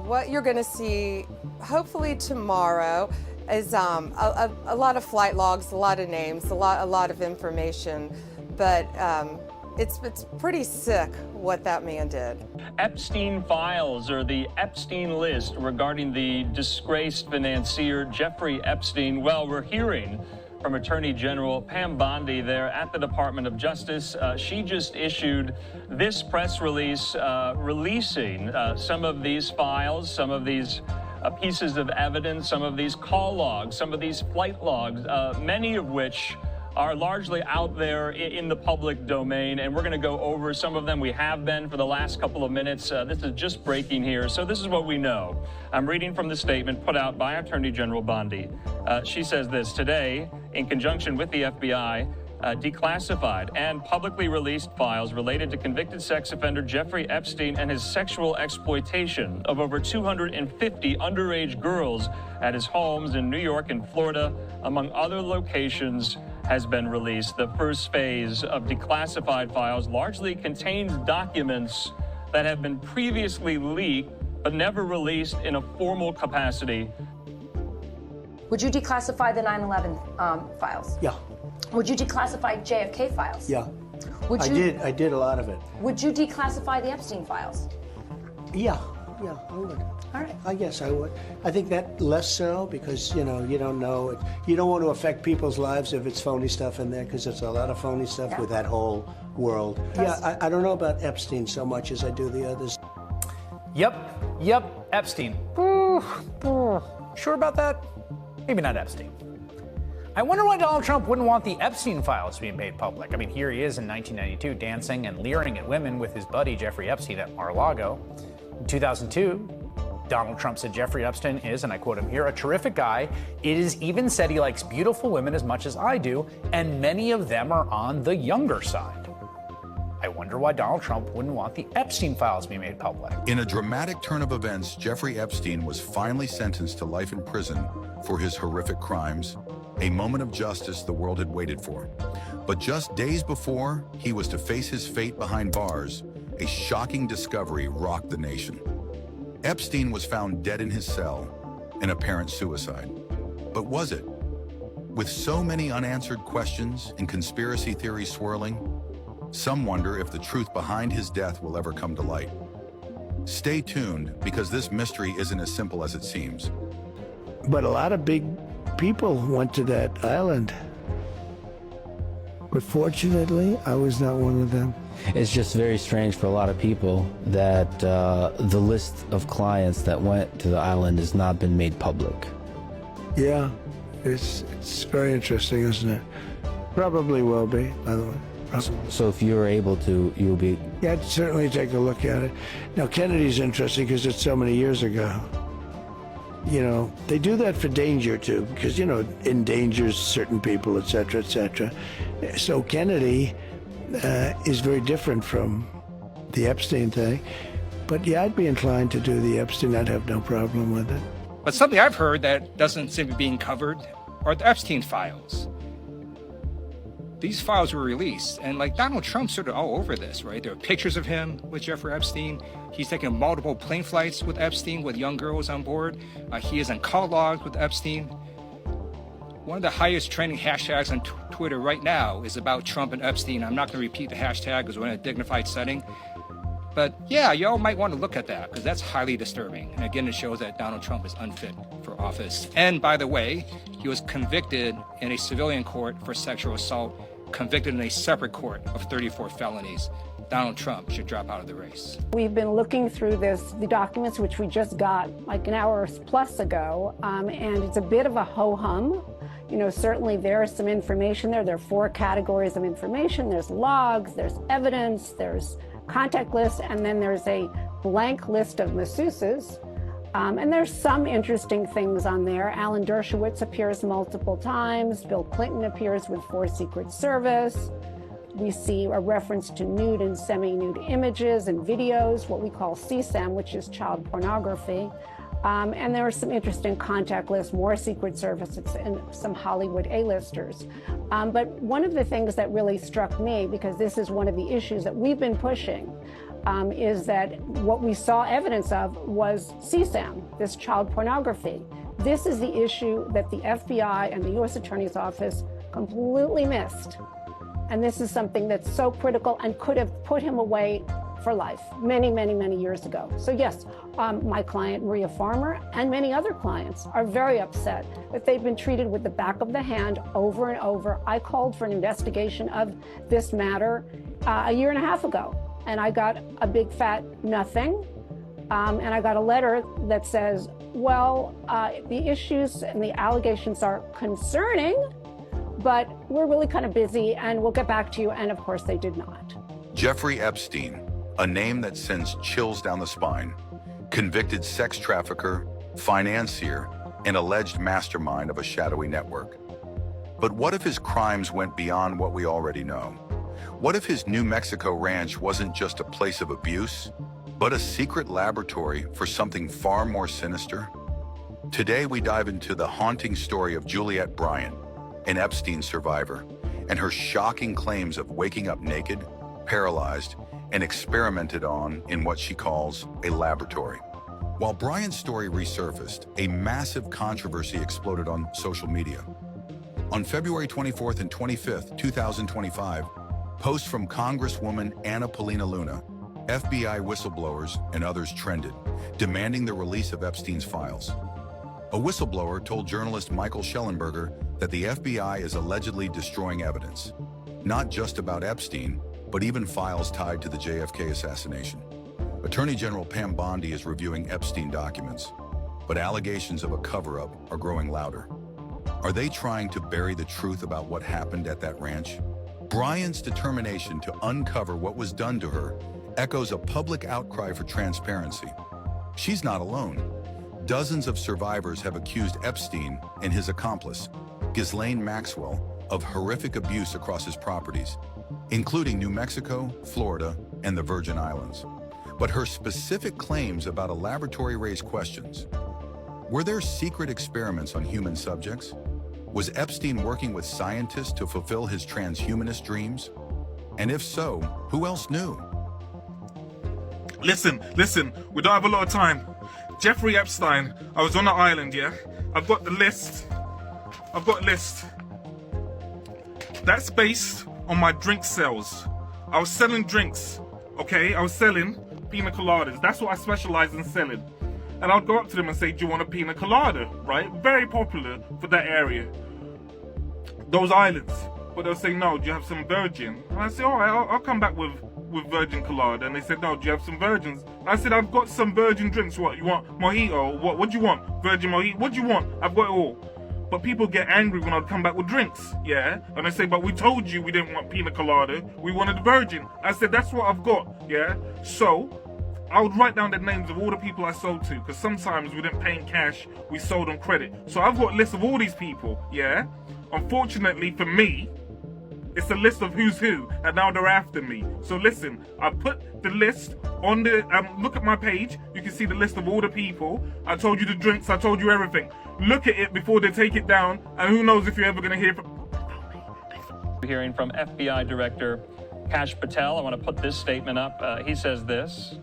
what you're going to see, hopefully tomorrow, is a lot of flight logs, a lot of names, a lot of information, but it's pretty sick what that man did. Epstein Files, or the Epstein list regarding the disgraced financier Jeffrey Epstein. Well, we're hearing from Attorney General Pam Bondi there at the Department of Justice. She just issued this press release releasing some of these files, some of these pieces of evidence, some of these call logs, some of these flight logs, many of which are largely out there in the public domain, and we're going to go over some of them. We have been for the last couple of minutes. This is just breaking here, so this is what we know. I'm reading from the statement put out by Attorney General Bondi. She says this: today, in conjunction with the FBI, declassified and publicly released files related to convicted sex offender Jeffrey Epstein and his sexual exploitation of over 250 underage girls at his homes in New York and Florida, among other locations, has been released. The first phase of declassified files largely contains documents that have been previously leaked but never released in a formal capacity. Would you declassify the 9/11 files? Yeah. Would you declassify JFK files? Yeah. Would you, I did a lot of it. Would you declassify the Epstein files? Yeah, I would. All right. I guess I would. I think that less so because, you don't know. You don't want to affect people's lives if it's phony stuff in there, because there's a lot of phony stuff with that whole world. Yeah, I don't know about Epstein so much as I do the others. Yep, Epstein. Sure about that? Maybe not Epstein. I wonder why Donald Trump wouldn't want the Epstein files to be made public. I mean, here he is in 1992 dancing and leering at women with his buddy Jeffrey Epstein at Mar-a-Lago. In 2002, Donald Trump said Jeffrey Epstein is, and I quote him here, a terrific guy. It is even said he likes beautiful women as much as I do, and many of them are on the younger side. I wonder why Donald Trump wouldn't want the Epstein files to be made public. In a dramatic turn of events, Jeffrey Epstein was finally sentenced to life in prison for his horrific crimes, a moment of justice the world had waited for. But just days before he was to face his fate behind bars, a shocking discovery rocked the nation. Epstein was found dead in his cell, an apparent suicide. But was it? With so many unanswered questions and conspiracy theories swirling, some wonder if the truth behind his death will ever come to light. Stay tuned, because this mystery isn't as simple as it seems. But a lot of big people went to that island. But fortunately, I was not one of them. It's just very strange for a lot of people that the list of clients that went to the island has not been made public. Yeah, it's very interesting, isn't it? Probably will be, by the way. So if you're able to, you'll be... Yeah, I'd certainly take a look at it. Now, Kennedy's interesting because it's so many years ago. They do that for danger, too, because, endangers certain people, et cetera, et cetera. So Kennedy is very different from the Epstein thing. But, yeah, I'd be inclined to do the Epstein. I'd have no problem with it. But something I've heard that doesn't seem to be being covered are the Epstein files. These files were released, and Donald Trump's sort of all over this, right? There are pictures of him with Jeffrey Epstein. He's taken multiple plane flights with Epstein with young girls on board. He is on call logs with Epstein. One of the highest trending hashtags on Twitter right now is about Trump and Epstein. I'm not going to repeat the hashtag because we're in a dignified setting. But yeah, y'all might want to look at that because that's highly disturbing. And again, it shows that Donald Trump is unfit for office. And by the way, he was convicted in a civilian court for sexual assault, convicted in a separate court of 34 felonies. Donald Trump should drop out of the race. We've been looking through the documents, which we just got like an hour plus ago, and it's a bit of a ho-hum. Certainly there's some information there. There are 4 categories of information. There's logs, there's evidence, there's contact lists, and then there's a blank list of masseuses. And there's some interesting things on there. Alan Dershowitz appears multiple times. Bill Clinton appears with 4 Secret Service. We see a reference to nude and semi-nude images and videos, what we call CSAM, which is child pornography. And there are some interesting contact lists, more Secret Service, and some Hollywood A-listers. But one of the things that really struck me, because this is one of the issues that we've been pushing, is that what we saw evidence of was CSAM, this child pornography. This is the issue that the FBI and the U.S. Attorney's Office completely missed. And this is something that's so critical and could have put him away for life many, many, many years ago. So yes, my client, Maria Farmer, and many other clients are very upset that they've been treated with the back of the hand over and over. I called for an investigation of this matter a year and a half ago, and I got a big fat nothing. And I got a letter that says, well, the issues and the allegations are concerning, but we're really kind of busy and we'll get back to you. And of course they did not. Jeffrey Epstein, a name that sends chills down the spine, convicted sex trafficker, financier, and alleged mastermind of a shadowy network. But what if his crimes went beyond what we already know? What if his New Mexico ranch wasn't just a place of abuse, but a secret laboratory for something far more sinister? Today we dive into the haunting story of Juliette Bryant, an Epstein survivor, and her shocking claims of waking up naked, paralyzed, and experimented on in what she calls a laboratory. While Bryant's story resurfaced, a massive controversy exploded on social media. On February 24th and 25th, 2025, posts from Congresswoman Anna Paulina Luna, FBI whistleblowers, and others trended, demanding the release of Epstein's files. A whistleblower told journalist Michael Schellenberger that the FBI is allegedly destroying evidence, not just about Epstein, but even files tied to the JFK assassination. Attorney General Pam Bondi is reviewing Epstein documents, but allegations of a cover-up are growing louder. Are they trying to bury the truth about what happened at that ranch? Bryant's determination to uncover what was done to her echoes a public outcry for transparency. She's not alone. Dozens of survivors have accused Epstein and his accomplice, Ghislaine Maxwell, of horrific abuse across his properties, including New Mexico, Florida, and the Virgin Islands. But her specific claims about a laboratory raise questions. Were there secret experiments on human subjects? Was Epstein working with scientists to fulfill his transhumanist dreams? And if so, who else knew? Listen, we don't have a lot of time. Jeffrey Epstein, I was on the island, yeah? I've got the list. That's based on my drink sales. I was selling drinks, okay? I was selling pina coladas. That's what I specialize in selling. And I'd go up to them and say, do you want a pina colada, right? Very popular for that area. Those islands. But they'll say, no, do you have some virgin? And I say, all right, I'll come back with virgin colada. And they said, no, do you have some virgins? And I said, I've got some virgin drinks. What, you want mojito? What do you want? Virgin mojito? What do you want? I've got it all. But people get angry when I'd come back with drinks, yeah? And they say, but we told you we didn't want pina colada. We wanted virgin. I said, that's what I've got, yeah? So I would write down the names of all the people I sold to, because sometimes we didn't pay in cash, we sold on credit. So I've got a list of all these people, yeah? Unfortunately for me, it's a list of who's who, and now they're after me. So listen, I put the list on the, look at my page, you can see the list of all the people. I told you the drinks, I told you everything. Look at it before they take it down, and who knows if you're ever gonna hear from... Hearing from FBI Director Kash Patel. I want to put this statement up. He says this,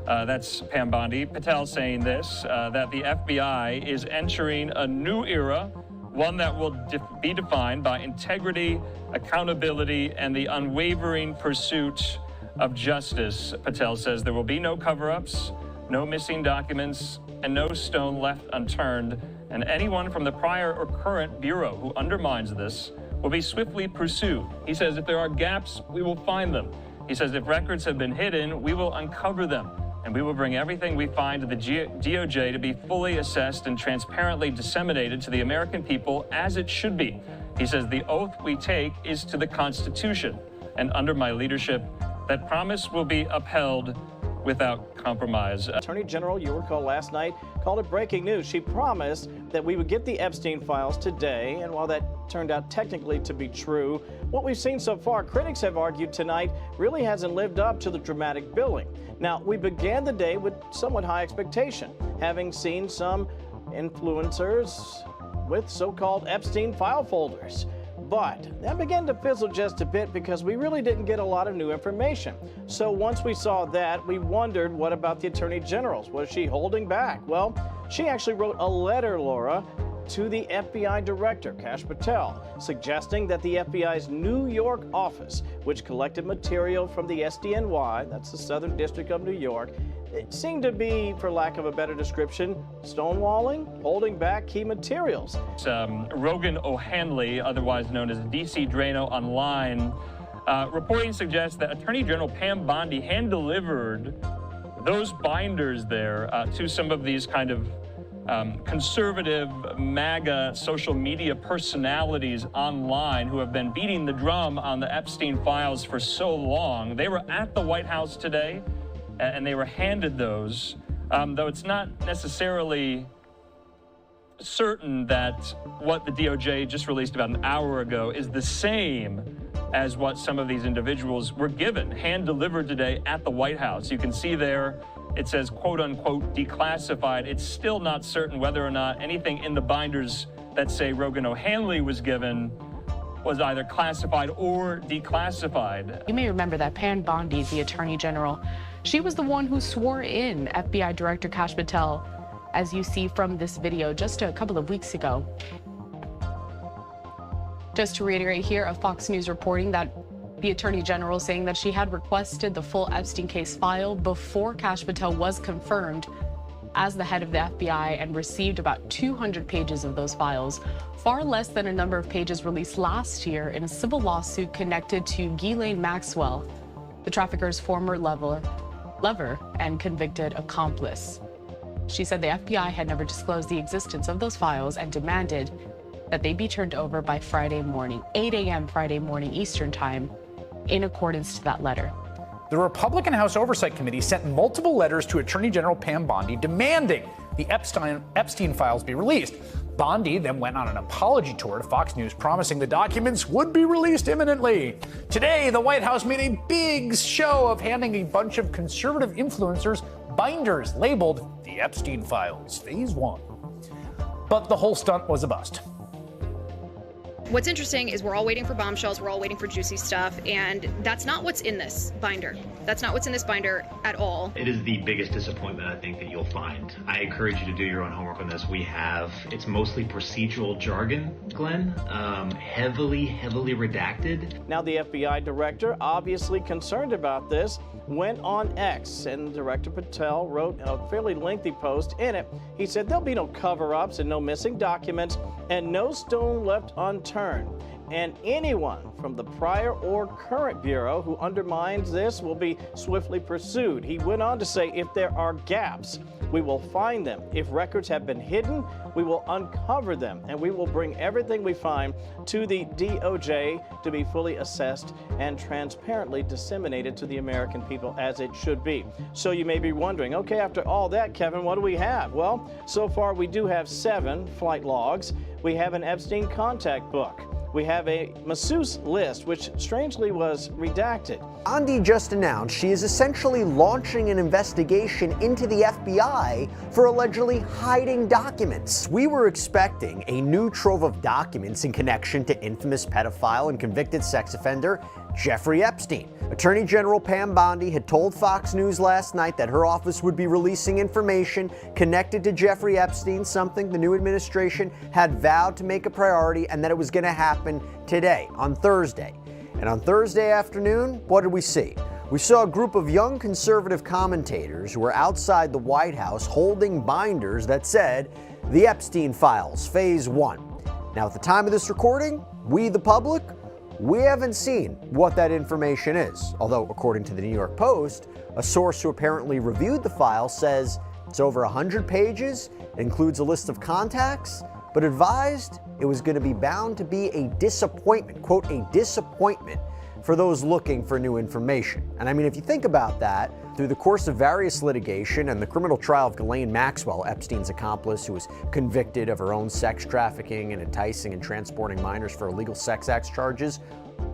that's Pam Bondi. Patel saying this, that the FBI is entering a new era, one that will be defined by integrity, accountability, and the unwavering pursuit of justice. Patel says there will be no cover-ups, no missing documents, and no stone left unturned. And anyone from the prior or current Bureau who undermines this will be swiftly pursued. He says if there are gaps, we will find them. He says if records have been hidden, we will uncover them. And we will bring everything we find to the DOJ to be fully assessed and transparently disseminated to the American people as it should be. He says the oath we take is to the Constitution, and under my leadership, that promise will be upheld without compromise. Attorney General, you recall last night, called it breaking news. She promised that we would get the Epstein files today, and while that turned out technically to be true, what we've seen so far, critics have argued tonight, really hasn't lived up to the dramatic billing. Now, we began the day with somewhat high expectation, having seen some influencers with so-called Epstein file folders. But that began to fizzle just a bit because we really didn't get a lot of new information. So once we saw that, we wondered, what about the Attorney General's? Was she holding back? Well, she actually wrote a letter, Laura, to the FBI director, Kash Patel, suggesting that the FBI's New York office, which collected material from the SDNY, that's the Southern District of New York, it seemed to be, for lack of a better description, stonewalling, holding back key materials. Rogan O'Hanley, otherwise known as DC Drano Online, reporting suggests that Attorney General Pam Bondi hand-delivered those binders there to some of these kind of conservative MAGA social media personalities online who have been beating the drum on the Epstein files for so long. They were at the White House today, and they were handed those, though it's not necessarily certain that what the DOJ just released about an hour ago is the same as what some of these individuals were given, hand-delivered today at the White House. You can see there, it says, quote unquote, declassified. It's still not certain whether or not anything in the binders that say Rogan O'Hanley was given was either classified or declassified. You may remember that Pam Bondi, the Attorney General, she was the one who swore in FBI Director Kash Patel, as you see from this video just a couple of weeks ago. Just to reiterate here, a Fox News reporting that the Attorney General saying that she had requested the full Epstein case file before Kash Patel was confirmed as the head of the FBI and received about 200 pages of those files, far less than a number of pages released last year in a civil lawsuit connected to Ghislaine Maxwell, the trafficker's former lover and convicted accomplice. She said the FBI had never disclosed the existence of those files and demanded that they be turned over by Friday morning, 8 a.m. Friday morning Eastern Time, in accordance to that letter. The Republican House Oversight Committee sent multiple letters to Attorney General Pam Bondi demanding the Epstein files be released. Bondi then went on an apology tour to Fox News, promising the documents would be released imminently. Today, the White House made a big show of handing a bunch of conservative influencers binders labeled the Epstein Files, Phase 1. But the whole stunt was a bust. What's interesting is we're all waiting for bombshells, we're all waiting for juicy stuff, and that's not what's in this binder. That's not what's in this binder at all. It is the biggest disappointment I think that you'll find. I encourage you to do your own homework on this. It's mostly procedural jargon, Glenn, heavily redacted. Now the FBI director, obviously concerned about this, went on X, and Director Patel wrote a fairly lengthy post. In it, he said there'll be no cover-ups and no missing documents and no stone left unturned. And anyone from the prior or current Bureau who undermines this will be swiftly pursued. He went on to say, if there are gaps, we will find them. If records have been hidden, we will uncover them, and we will bring everything we find to the DOJ to be fully assessed and transparently disseminated to the American people as it should be. So you may be wondering, okay, after all that, Kevin, what do we have? Well, so far we do have 7 flight logs. We have an Epstein contact book. We have a masseuse list, which strangely was redacted. Bondi just announced she is essentially launching an investigation into the FBI for allegedly hiding documents. We were expecting a new trove of documents in connection to infamous pedophile and convicted sex offender Jeffrey Epstein. Attorney General Pam Bondi had told Fox News last night that her office would be releasing information connected to Jeffrey Epstein, something the new administration had vowed to make a priority, and that it was going to happen today, on Thursday. And on Thursday afternoon, what did we see? We saw a group of young conservative commentators who were outside the White House holding binders that said, the Epstein Files, Phase 1. Now, at the time of this recording, we, the public, we haven't seen what that information is, although according to the New York Post, a source who apparently reviewed the file says it's over 100 pages, it includes a list of contacts, but advised it was going to be bound to be a disappointment, quote, a disappointment for those looking for new information. And I mean, if you think about that, through the course of various litigation and the criminal trial of Ghislaine Maxwell, Epstein's accomplice who was convicted of her own sex trafficking and enticing and transporting minors for illegal sex acts charges,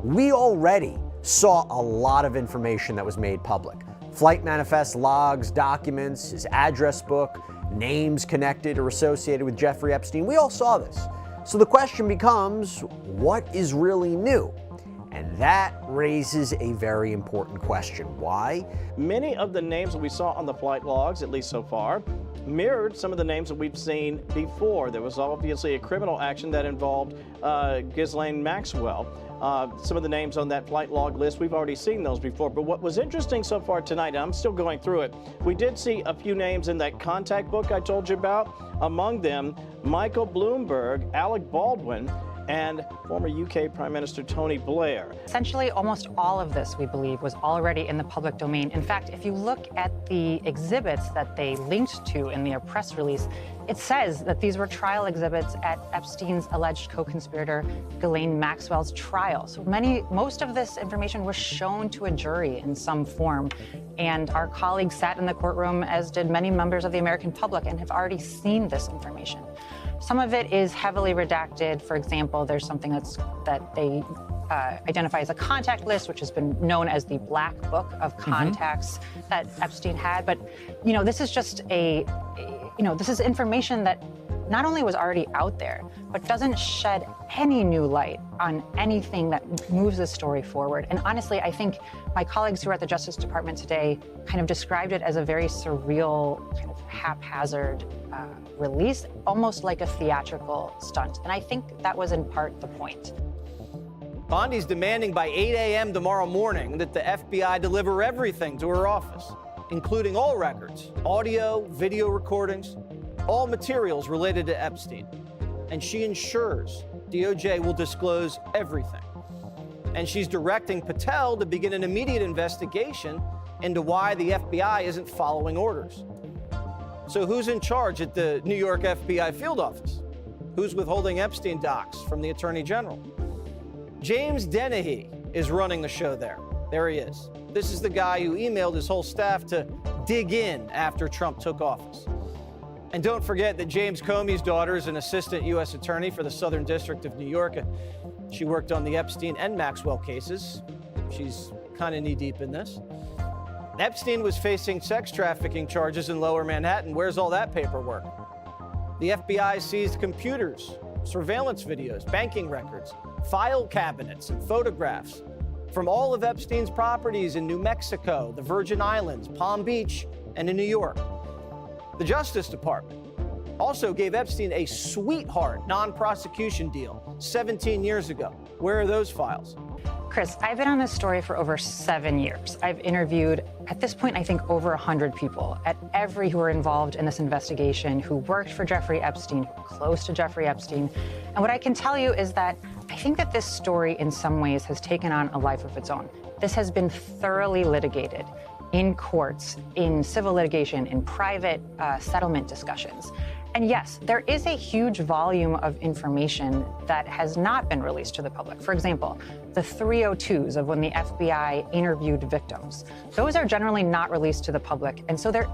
we already saw a lot of information that was made public. Flight manifest logs, documents, his address book, names connected or associated with Jeffrey Epstein. We all saw this. So the question becomes, what is really new? And that raises a very important question. Why? Many of the names that we saw on the flight logs, at least so far, mirrored some of the names that we've seen before. There was obviously a criminal action that involved Ghislaine Maxwell. Some of the names on that flight log list, we've already seen those before. But what was interesting so far tonight, and I'm still going through it, we did see a few names in that contact book I told you about. Among them, Michael Bloomberg, Alec Baldwin, and former UK Prime Minister Tony Blair. Essentially, almost all of this, we believe, was already in the public domain. In fact, if you look at the exhibits that they linked to in their press release, it says that these were trial exhibits at Epstein's alleged co-conspirator Ghislaine Maxwell's trial. So most of this information was shown to a jury in some form. And our colleagues sat in the courtroom, as did many members of the American public, and have already seen this information. Some of it is heavily redacted. For example, there's something that they identify as a contact list, which has been known as the black book of contacts that Epstein had. But, this is just this is information that not only was already out there, but doesn't shed any new light on anything that moves this story forward. And honestly, I think my colleagues who are at the Justice Department today kind of described it as a very surreal, kind of haphazard release, almost like a theatrical stunt. And I think that was in part the point. Bondi's demanding by 8 a.m. tomorrow morning that the FBI deliver everything to her office, including all records, audio, video recordings, all materials related to Epstein. And she ensures DOJ will disclose everything. And she's directing Patel to begin an immediate investigation into why the FBI isn't following orders. So who's in charge at the New York FBI field office? Who's withholding Epstein docs from the Attorney General? James Dennehy is running the show there. There he is. This is the guy who emailed his whole staff to dig in after Trump took office. And don't forget that James Comey's daughter is an assistant U.S. attorney for the Southern District of New York. She worked on the Epstein and Maxwell cases. She's kind of knee-deep in this. Epstein was facing sex trafficking charges in Lower Manhattan. Where's all that paperwork? The FBI seized computers, surveillance videos, banking records, file cabinets, and photographs from all of Epstein's properties in New Mexico, the Virgin Islands, Palm Beach, and in New York. The Justice Department also gave Epstein a sweetheart non-prosecution deal 17 years ago. Where are those files? Chris, I've been on this story for over 7 years. I've interviewed, at this point, I think over 100 people who were involved in this investigation, who worked for Jeffrey Epstein, who were close to Jeffrey Epstein. And what I can tell you is that I think that this story in some ways has taken on a life of its own. This has been thoroughly litigated in courts, in civil litigation, in private settlement discussions. And yes, there is a huge volume of information that has not been released to the public. For example, the 302s of when the FBI interviewed victims. Those are generally not released to the public. And so there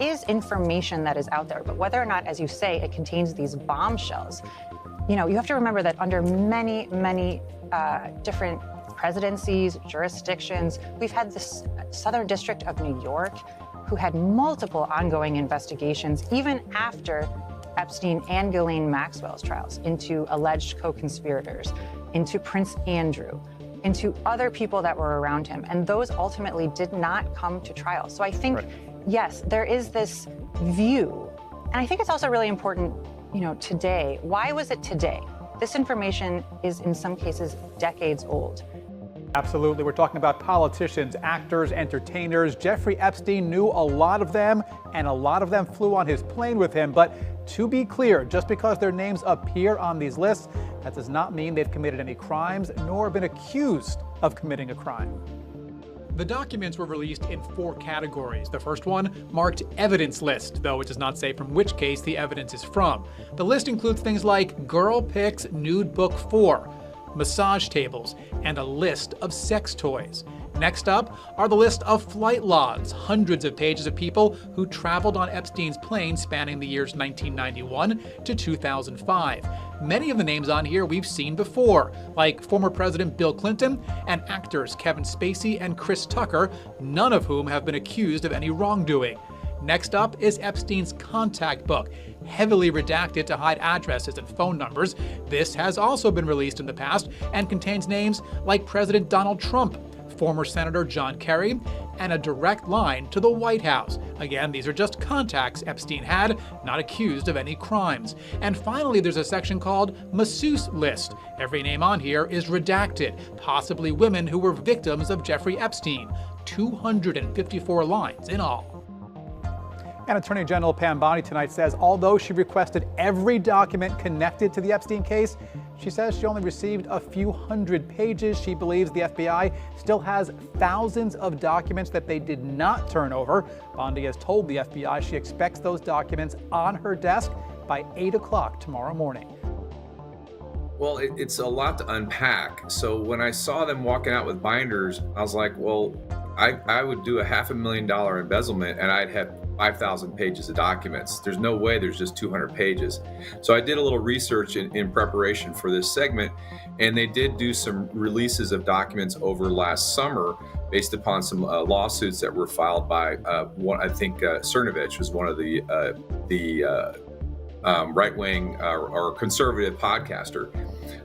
is information that is out there. But whether or not, as you say, it contains these bombshells, you have to remember that under many, many different presidencies, jurisdictions, we've had this Southern District of New York who had multiple ongoing investigations, even after Epstein and Ghislaine Maxwell's trials, into alleged co-conspirators, into Prince Andrew, into other people that were around him. And those ultimately did not come to trial. So I think, yes, there is this view. And I think it's also really important, today. Why was it today? This information is in some cases decades old. Absolutely. We're talking about politicians, actors, entertainers. Jeffrey Epstein knew a lot of them, and a lot of them flew on his plane with him. But to be clear, just because their names appear on these lists, that does not mean they've committed any crimes, nor been accused of committing a crime. The documents were released in 4 categories. The first one marked evidence list, though it does not say from which case the evidence is from. The list includes things like Girl Pics Nude Book 4, massage tables, and a list of sex toys. Next up are the list of flight logs, hundreds of pages of people who traveled on Epstein's plane spanning the years 1991 to 2005. Many of the names on here we've seen before, like former President Bill Clinton and actors Kevin Spacey and Chris Tucker, none of whom have been accused of any wrongdoing. Next up is Epstein's contact book, heavily redacted to hide addresses and phone numbers. This has also been released in the past and contains names like President Donald Trump, former Senator John Kerry, and a direct line to the White House. Again, these are just contacts Epstein had, not accused of any crimes. And finally, there's a section called Masseuse List. Every name on here is redacted, possibly women who were victims of Jeffrey Epstein. 254 lines in all. And Attorney General Pam Bondi tonight says although she requested every document connected to the Epstein case, she says she only received a few hundred pages. She believes the FBI still has thousands of documents that they did not turn over. Bondi has told the FBI she expects those documents on her desk by 8 o'clock tomorrow morning. Well, it's a lot to unpack. So when I saw them walking out with binders, I was like, well, I would do a $500,000 embezzlement and I'd have 5,000 pages of documents. There's no way there's just 200 pages. So I did a little research in preparation for this segment, and they did do some releases of documents over last summer based upon some lawsuits that were filed by I think Cernovich was one of the right-wing or conservative podcaster.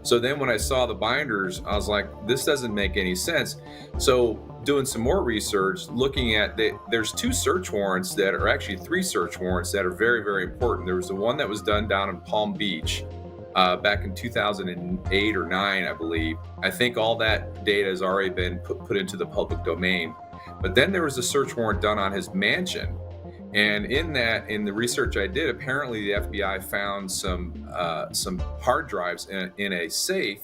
So then when I saw the binders, I was like, this doesn't make any sense. So doing some more research, looking at there's 2 search warrants that are actually 3 search warrants that are very, very important. There was the one that was done down in Palm Beach back in 2008 or 9, I believe. I think all that data has already been put into the public domain. But then there was a search warrant done on his mansion. And in the research I did, apparently the FBI found some hard drives in a safe,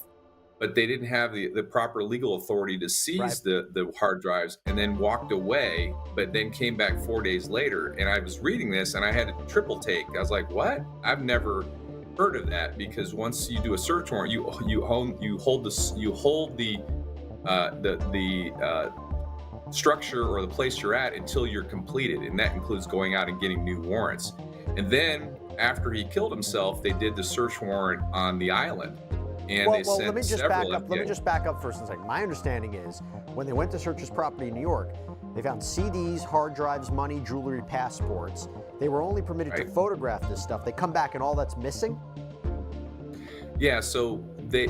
but they didn't have the proper legal authority to seize the hard drives, and then walked away, but then came back 4 days later. And I was reading this and I had a triple take. I was like, what? I've never heard of that, because once you do a search warrant, you hold the structure or the place you're at until you're completed, and that includes going out and getting new warrants. And then after he killed himself, they did the search warrant on the island, and they sent let me just several. back up. Let me just back up for a second. My understanding is when they went to search his property in New York, they found CDs, hard drives, money, jewelry, passports. They were only permitted to photograph this stuff. They come back and all that's missing. Yeah, so they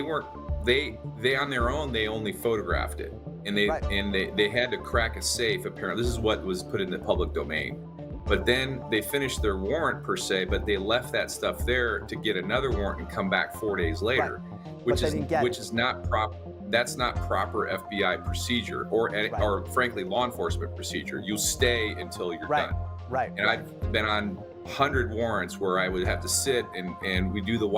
weren't on their own. They only photographed it. And they had to crack a safe, apparently. This is what was put in the public domain. But then they finished their warrant per se, but they left that stuff there to get another warrant and come back 4 days later, which is not proper. That's not proper FBI procedure or frankly law enforcement procedure. You stay until you're done. Right. And I've been on 100 warrants where I would have to sit and we do the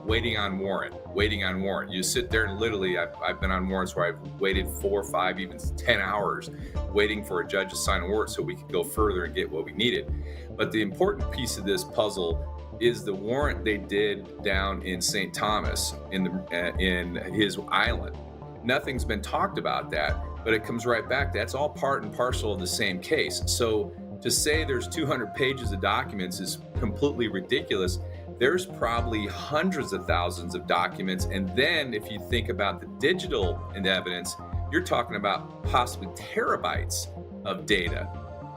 waiting on warrant. You sit there and literally, I've been on warrants where I've waited 4, 5, even 10 hours waiting for a judge to sign a warrant so we could go further and get what we needed. But the important piece of this puzzle is the warrant they did down in St. Thomas in his island. Nothing's been talked about that, but it comes right back. That's all part and parcel of the same case. So to say there's 200 pages of documents is completely ridiculous. There's probably hundreds of thousands of documents. And then if you think about the digital evidence, you're talking about possibly terabytes of data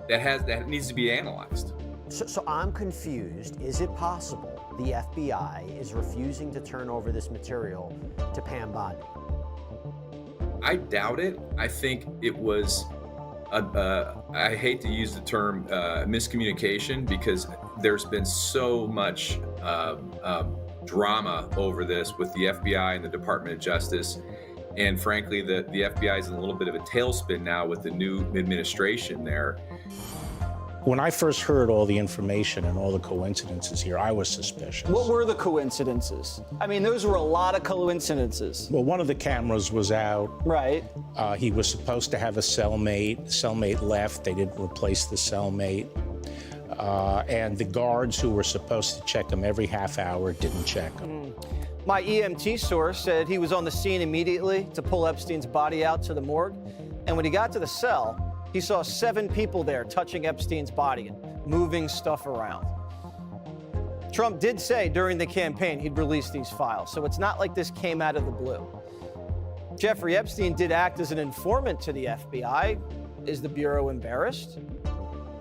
that needs to be analyzed. So I'm confused. Is it possible the FBI is refusing to turn over this material to Pam Bondi? I doubt it. I think it was I hate to use the term miscommunication, because there's been so much drama over this with the FBI and the Department of Justice. And frankly, the FBI is in a little bit of a tailspin now with the new administration there. When I first heard all the information and all the coincidences here, I was suspicious. What were the coincidences? I mean, those were a lot of coincidences. Well, one of the cameras was out. Right. He was supposed to have a cellmate. The cellmate left. They didn't replace the cellmate. And the guards who were supposed to check him every half hour didn't check him. My EMT source said he was on the scene immediately to pull Epstein's body out to the morgue. And when he got to the cell, he saw 7 people there touching Epstein's body and moving stuff around. Trump did say during the campaign he'd release these files, so it's not like this came out of the blue. Jeffrey Epstein did act as an informant to the FBI. Is the Bureau embarrassed?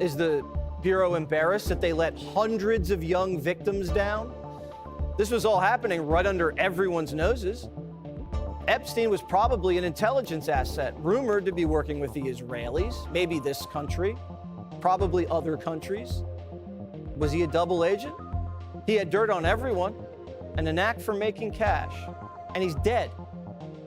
Is the Bureau embarrassed that they let hundreds of young victims down? This was all happening right under everyone's noses. Epstein was probably an intelligence asset, rumored to be working with the Israelis, maybe this country, probably other countries. Was he a double agent? He had dirt on everyone and a knack for making cash. And he's dead.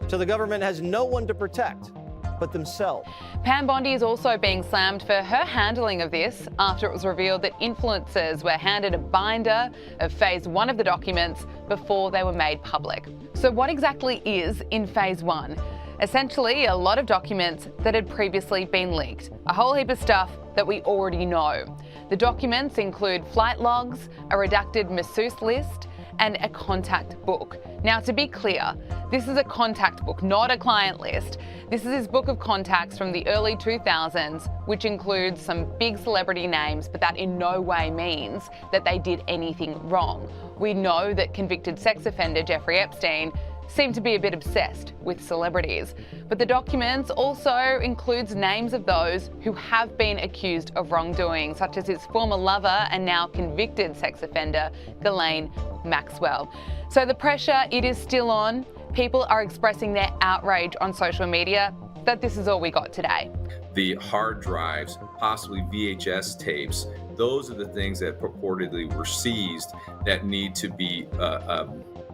So the government has no one to protect but themselves. Pam Bondi is also being slammed for her handling of this after it was revealed that influencers were handed a binder of phase 1 of the documents before they were made public. So what exactly is in phase 1? Essentially, a lot of documents that had previously been leaked. A whole heap of stuff that we already know. The documents include flight logs, a redacted masseuse list, and a contact book. Now, to be clear, this is a contact book, not a client list. This is his book of contacts from the early 2000s, which includes some big celebrity names, but that in no way means that they did anything wrong. We know that convicted sex offender Jeffrey Epstein seemed to be a bit obsessed with celebrities. But the documents also includes names of those who have been accused of wrongdoing, such as his former lover and now convicted sex offender, Ghislaine Maxwell. So the pressure, it is still on. People are expressing their outrage on social media that this is all we got today. The hard drives, possibly VHS tapes, those are the things that purportedly were seized that need to be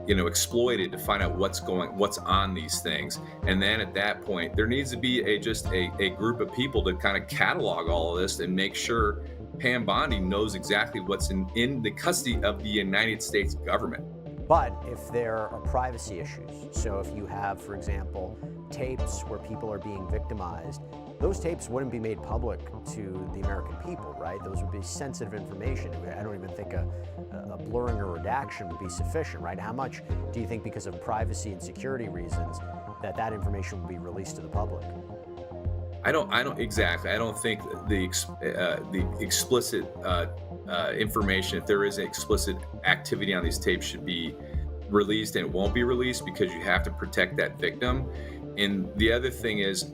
exploited to find out what's on these things. And then at that point, there needs to be a group of people to kind of catalog all of this and make sure Pam Bondi knows exactly what's in the custody of the United States government. But if there are privacy issues, so if you have, for example, tapes where people are being victimized, those tapes wouldn't be made public to the American people, right? Those would be sensitive information. I don't even think a blurring or redaction would be sufficient, right? How much do you think, because of privacy and security reasons, that information would be released to the public? I don't exactly. I don't think the explicit information, if there is an explicit activity on these tapes, should be released, and it won't be released because you have to protect that victim. And the other thing is,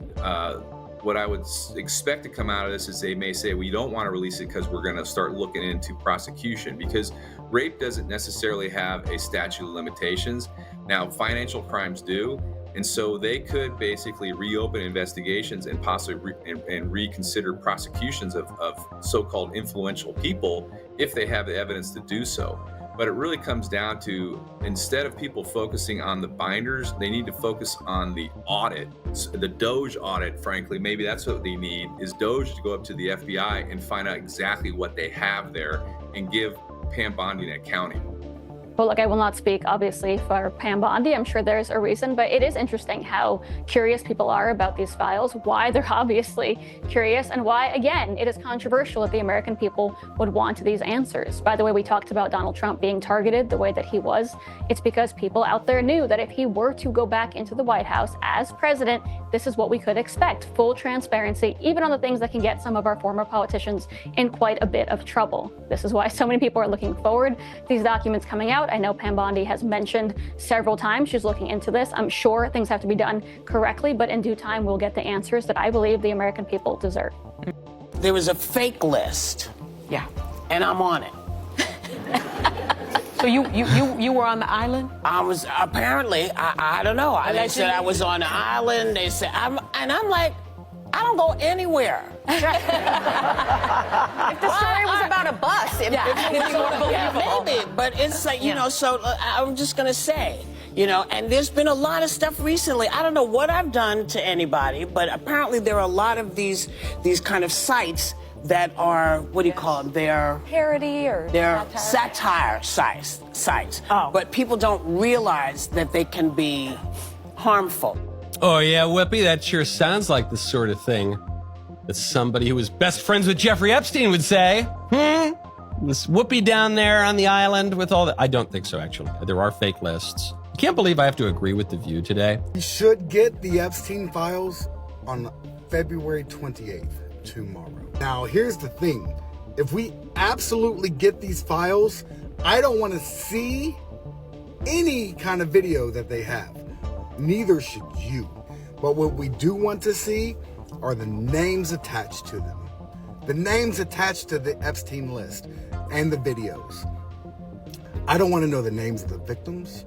what I would expect to come out of this is they may say, we don't want to release it because we're going to start looking into prosecution, because rape doesn't necessarily have a statute of limitations. Now, financial crimes do. And so they could basically reopen investigations and possibly reconsider prosecutions of so-called influential people if they have the evidence to do so. But it really comes down to, instead of people focusing on the binders, they need to focus on the audit, the Doge audit, frankly. Maybe that's what they need, is Doge to go up to the FBI and find out exactly what they have there and give Pam Bondi an accounting. Well, look, I will not speak, obviously, for Pam Bondi. I'm sure there's a reason, but it is interesting how curious people are about these files, why they're obviously curious, and why, again, it is controversial that the American people would want these answers. By the way, we talked about Donald Trump being targeted the way that he was. It's because people out there knew that if he were to go back into the White House as president, this is what we could expect. Full transparency, even on the things that can get some of our former politicians in quite a bit of trouble. This is why so many people are looking forward to these documents coming out. I know Pam Bondi has mentioned several times she's looking into this. I'm sure things have to be done correctly, but in due time, we'll get the answers that I believe the American people deserve. There was a fake list. Yeah. And I'm on it. So you were on the island? I was, apparently, I don't know. They said I was on the island. They said, I'm like, I don't go anywhere. If the story was about a bus, it would be more believable. Maybe, but it's like, so I'm just going to say, and there's been a lot of stuff recently. I don't know what I've done to anybody, but apparently there are a lot of these kind of sites that are, what do you call them? They're parody or they're satire sites. Oh. But people don't realize that they can be harmful. Oh, yeah, Whoopi, that sure sounds like the sort of thing that somebody who was best friends with Jeffrey Epstein would say. This Whoopi down there on the island with all that. I don't think so, actually. There are fake lists. I can't believe I have to agree with The View today. We should get the Epstein Files on February 28th, tomorrow. Now, here's the thing. If we absolutely get these files, I don't want to see any kind of video that they have. Neither should you. But what we do want to see are the names attached to them. the names attached to the Epstein list and the videos. I don't want to know the names of the victims.